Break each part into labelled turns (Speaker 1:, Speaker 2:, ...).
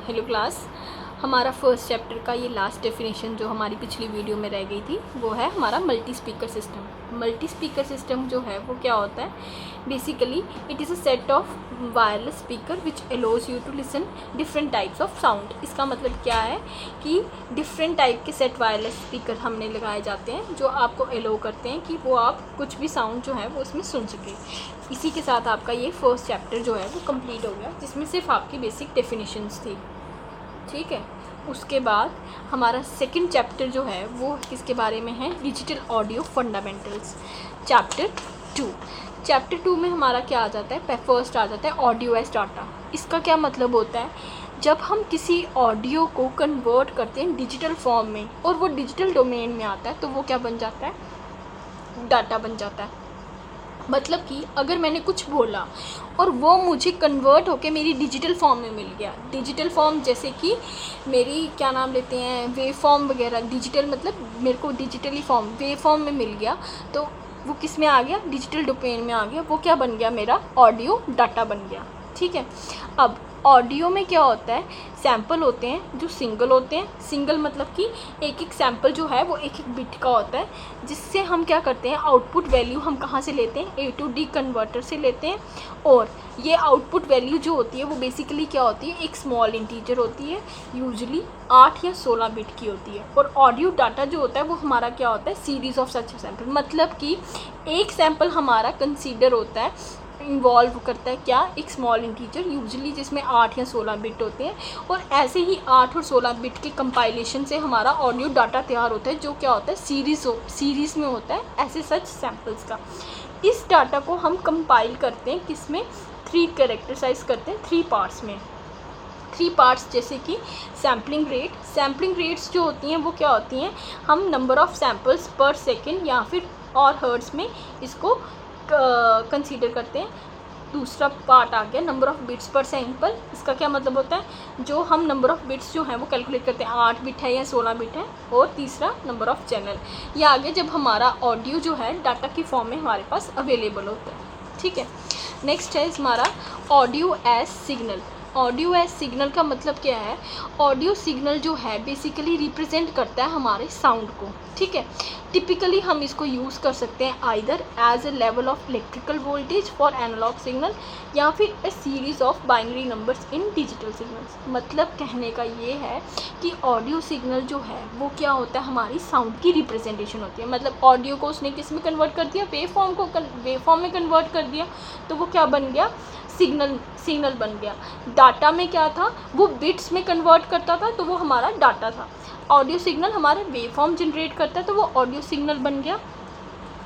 Speaker 1: Hello class. हमारा first chapter का ये लास्ट डेफिनेशन जो हमारी पिछली वीडियो में रह गई थी वो है हमारा multi speaker system. Multi speaker system जो है वो क्या होता है? Basically it is a set of wireless speaker which allows you to listen different types of sound. इसका मतलब क्या है कि डिफरेंट टाइप के सेट वायरलेस स्पीकर हमने लगाए जाते हैं जो आपको अलो करते हैं कि वो आप कुछ भी साउंड जो है वो उसमें सुन सके। इसी के साथ आपका ये फर्स्ट चैप्टर जो है वो कंप्लीट हो गया, जिसमें सिर्फ आपकी बेसिक डेफिनेशंस थी। ठीक है, उसके बाद हमारा सेकंड चैप्टर जो है वो किसके बारे में है? Digital audio fundamentals, chapter 2। Chapter 2 में हमारा क्या आ जाता है? फर्स्ट आ जाता है ऑडियो एज डाटा। इसका क्या मतलब होता है? जब हम किसी ऑडियो को कन्वर्ट करते हैं डिजिटल फॉर्म में और वो डिजिटल डोमेन में आता है तो वो क्या बन जाता है? डाटा बन जाता है। मतलब कि अगर मैंने कुछ बोला और वो मुझे कन्वर्ट होके मेरी डिजिटल फॉर्म में मिल गया, डिजिटल फॉर्म जैसे कि मेरी क्या नाम लेते हैं, वेव फॉर्म वगैरह, डिजिटल मतलब मेरे को डिजिटली फॉर्म वेव फॉर्म में मिल गया, तो वो किस में आ गया? डिजिटल डोमेन में आ गया। वो क्या बन गया? मेरा ऑडियो डाटा बन गया। ठीक है, अब ऑडियो में क्या होता है? सैंपल होते हैं जो सिंगल होते हैं। सिंगल मतलब कि एक एक सैंपल जो है वो एक एक बिट का होता है, जिससे हम क्या करते हैं? आउटपुट वैल्यू हम कहाँ से लेते हैं? A to D कन्वर्टर से लेते हैं। और ये आउटपुट वैल्यू जो होती है वो बेसिकली क्या होती है? एक स्मॉल इंटीजर होती है, यूजुअली 8 या 16 बिट की होती है। और ऑडियो डाटा जो होता है वो हमारा क्या होता है? Series of such sample. मतलब कि एक सैंपल हमारा कंसीडर होता है, इन्वॉल्व करता है क्या? एक स्मॉल इंटीजर यूजुअली जिसमें 8 या 16 बिट होते हैं। और ऐसे ही 8 और 16 बिट के कंपाइलेशन से हमारा ऑडियो डाटा तैयार होता है, जो क्या होता है? सीरीज़ में होता है ऐसे सच सैम्पल्स का। इस डाटा को हम कंपाइल करते हैं किस में? 3 कैरेक्टराइज करते हैं 3 पार्ट्स में। 3 पार्ट्स जैसे कि सैम्पलिंग रेट। सैम्पलिंग रेट्स जो होती हैं वो क्या होती हैं? हम नंबर ऑफ सैम्पल्स पर सेकेंड या फिर और हर्ट्ज़ में इसको कंसीडर करते हैं। दूसरा पार्ट आ गया नंबर ऑफ बिट्स पर सैंपल। इसका क्या मतलब होता है? जो हम नंबर ऑफ बिट्स जो हैं वो कैलकुलेट करते हैं, 8 बिट है या 16 बिट है। और तीसरा नंबर ऑफ चैनल। ये आ गया जब हमारा ऑडियो जो है डाटा की फॉर्म में हमारे पास अवेलेबल होता है। ठीक है, नेक्स्ट है हमारा audio as signal. Audio as signal का मतलब क्या है? ऑडियो सिग्नल जो है बेसिकली रिप्रेजेंट करता है हमारे साउंड को। ठीक है, टिपिकली हम इसको यूज़ कर सकते हैं either as a level of electrical voltage for analogue signal या फिर a series of binary numbers in digital signals. मतलब कहने का ये है कि ऑडियो सिग्नल जो है वो क्या होता है? हमारी साउंड की रिप्रेजेंटेशन होती है। मतलब ऑडियो को उसने किस में कन्वर्ट कर दिया? वेव फॉर्म में कन्वर्ट कर दिया, तो वो क्या बन गया? सिग्नल बन गया। डाटा में क्या था? वो बिट्स में कन्वर्ट करता था, तो वो हमारा डाटा था। ऑडियो सिग्नल हमारा वेव फॉर्म जनरेट करता है, तो वो ऑडियो सिग्नल बन गया,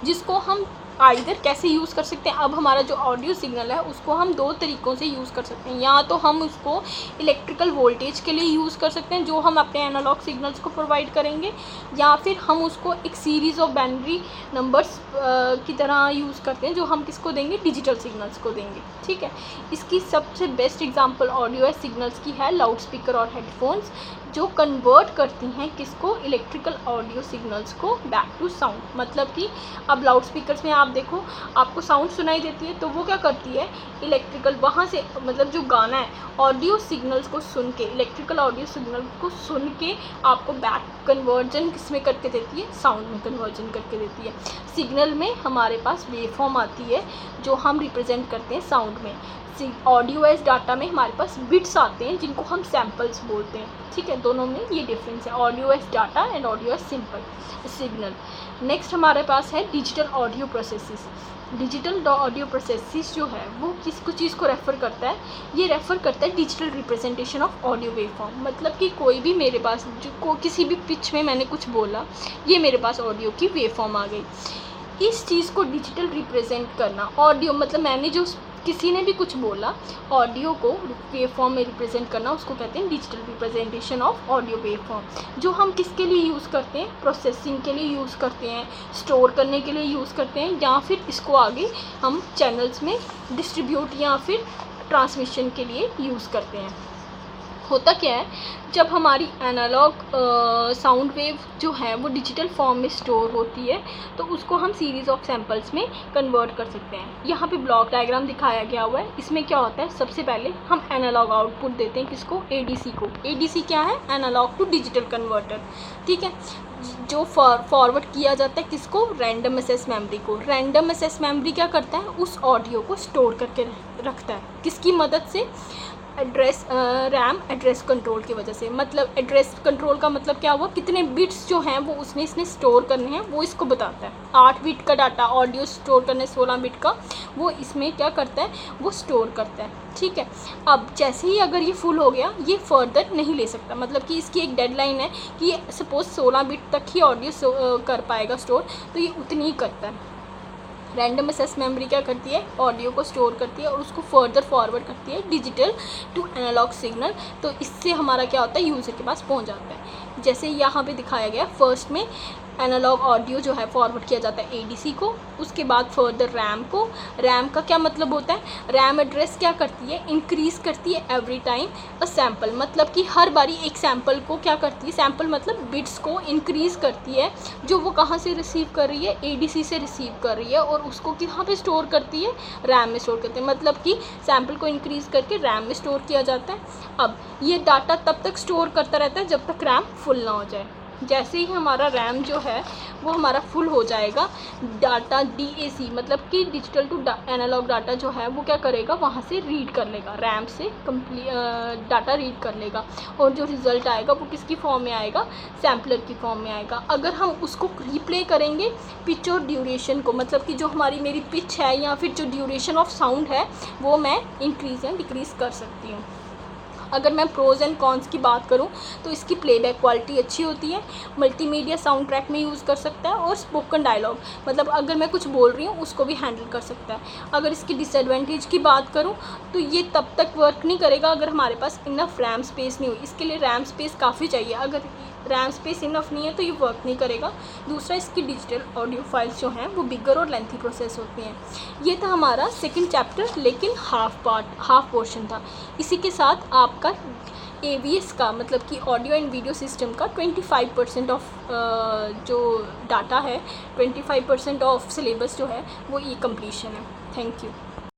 Speaker 1: जिसको हम आइदर कैसे यूज़ कर सकते हैं? अब हमारा जो ऑडियो सिग्नल है उसको हम 2 तरीक़ों से यूज़ कर सकते हैं। या तो हम उसको इलेक्ट्रिकल वोल्टेज के लिए यूज़ कर सकते हैं जो हम अपने एनालॉग सिग्नल्स को प्रोवाइड करेंगे, या फिर हम उसको एक सीरीज़ ऑफ बाइनरी नंबर्स की तरह यूज़ करते हैं जो हम किसको देंगे? डिजिटल सिग्नल्स को देंगे। ठीक है, इसकी सबसे बेस्ट एग्जांपल ऑडियो सिग्नल्स की है लाउड स्पीकर और हेडफोन्स, जो कन्वर्ट करती हैं किसको? इलेक्ट्रिकल ऑडियो सिग्नल्स को बैक टू साउंड। मतलब कि अब लाउड स्पीकर्स में आप देखो, आपको साउंड सुनाई देती है, तो वो क्या करती है? इलेक्ट्रिकल वहाँ से मतलब जो गाना है ऑडियो सिग्नल्स को सुन के, इलेक्ट्रिकल ऑडियो सिग्नल को सुन के आपको बैक कन्वर्जन किस में करके देती है? साउंड में कन्वर्जन करके देती है। सिग्नल में हमारे पास वेव फॉर्म आती है जो हम रिप्रेजेंट करते हैं साउंड में। ऑडियो एज डाटा में हमारे पास बिट्स आते हैं जिनको हम सैम्पल्स बोलते हैं। ठीक है, दोनों में ये डिफरेंस है, audio as data and audio as signal. Next हमारे पास है digital audio processes. Digital audio processes जो है वो किस चीज़ को रेफ़र करता है? ये रेफ़र करता है digital representation of audio wave form. मतलब कि कोई भी मेरे पास किसी भी पिच में मैंने कुछ बोला, ये मेरे पास ऑडियो की वेव फॉर्म आ गई। इस चीज़ को डिजिटल रिप्रेजेंट करना, ऑडियो मतलब मैंने जो किसी ने भी कुछ बोला, ऑडियो को वेव फॉर्म में रिप्रेजेंट करना, उसको कहते हैं digital representation of audio wave form. जो हम किसके लिए यूज़ करते हैं? प्रोसेसिंग के लिए यूज़ करते हैं, स्टोर करने के लिए यूज़ करते हैं, या फिर इसको आगे हम चैनल्स में डिस्ट्रीब्यूट या फिर ट्रांसमिशन के लिए यूज़ करते हैं। होता क्या है, जब हमारी एनालॉग साउंड वेव जो है वो डिजिटल फॉर्म में स्टोर होती है तो उसको हम सीरीज़ ऑफ सैम्पल्स में कन्वर्ट कर सकते हैं। यहाँ पे ब्लॉक डायग्राम दिखाया गया हुआ है। इसमें क्या होता है, सबसे पहले हम एनालॉग आउटपुट देते हैं किसको, एडीसी को। एडीसी क्या है, एनालॉग टू डिजिटल कन्वर्टर, ठीक है। जो फॉरवर्ड किया जाता है किसको, रैंडम एक्सेस मेमोरी को। रैंडम एक्सेस मेमोरी क्या करता है, उस ऑडियो को स्टोर करके रखता है, किसकी मदद से, एड्रेस रैम एड्रेस कंट्रोल की वजह से। मतलब एड्रेस कंट्रोल का मतलब क्या हुआ, कितने बिट्स जो हैं वो इसने स्टोर करने हैं वो इसको बताता है। 8 बिट का डाटा ऑडियो स्टोर करने 16 बिट का, वो इसमें क्या करता है, वो स्टोर करता है, ठीक है। अब जैसे ही अगर ये फुल हो गया, ये फर्दर नहीं ले सकता, मतलब कि इसकी एक डेडलाइन है कि ये सपोज 16 बिट तक ही ऑडियो कर पाएगा स्टोर, तो ये उतनी ही करता है। रैंडम एक्सेस मेमोरी क्या करती है, ऑडियो को स्टोर करती है और उसको फर्दर फॉरवर्ड करती है डिजिटल टू एनालॉग सिग्नल। तो इससे हमारा क्या होता है, यूज़र के पास पहुंच जाता है। जैसे यहाँ पे दिखाया गया, फर्स्ट में एनालॉग ऑडियो जो है फॉरवर्ड किया जाता है एडीसी को, उसके बाद फर्दर रैम को। रैम का क्या मतलब होता है, रैम एड्रेस क्या करती है, इंक्रीज़ करती है एवरी टाइम अ सैम्पल, मतलब कि हर बारी एक सैम्पल को क्या करती है, सैम्पल मतलब बिट्स को इंक्रीज़ करती है, जो वो कहाँ से रिसीव कर रही है, एडीसी से रिसीव कर रही है, और उसको कहाँ पे स्टोर करती है, रैम में स्टोर करती है। मतलब कि सैम्पल को इंक्रीज़ करके रैम में स्टोर किया जाता है। अब ये डाटा तब तक स्टोर करता रहता है जब तक रैम फुल ना हो जाए। जैसे ही हमारा रैम जो है वो हमारा फुल हो जाएगा, डाटा डीएसी मतलब कि डिजिटल टू एनालॉग डाटा जो है वो क्या करेगा, वहाँ से रीड कर लेगा, रैम से डाटा रीड कर लेगा, और जो रिज़ल्ट आएगा वो किसकी फॉर्म में आएगा, सैम्पलर की फॉर्म में आएगा। अगर हम उसको रिप्ले करेंगे पिच और ड्यूरेशन को, मतलब कि जो हमारी मेरी पिच है या फिर जो ड्यूरेशन ऑफ साउंड है वो मैं इंक्रीज़ या डिक्रीज़ कर सकती हूँ। अगर मैं प्रोज एंड कॉन्स की बात करूं तो इसकी प्लेबैक क्वालिटी अच्छी होती है, मल्टीमीडिया साउंड ट्रैक में यूज़ कर सकता है, और स्पोकन डायलॉग मतलब अगर मैं कुछ बोल रही हूँ उसको भी हैंडल कर सकता है। अगर इसकी डिसएडवांटेज की बात करूँ तो ये तब तक वर्क नहीं करेगा अगर हमारे पास इनफ रैम स्पेस नहीं हुई। इसके लिए रैम स्पेस काफ़ी चाहिए, अगर रैम स्पेस इनफ नहीं है तो ये वर्क नहीं करेगा। दूसरा, इसकी डिजिटल ऑडियो फाइल्स जो हैं वो बिगर और लेंथी प्रोसेस होती हैं। ये था हमारा सेकंड चैप्टर, लेकिन हाफ पोर्शन था। इसी के साथ आपका AVS का मतलब कि ऑडियो एंड वीडियो सिस्टम का 25% ऑफ जो डाटा है, 25% ऑफ सिलेबस जो है वो ये कंप्लीशन है। Thank you.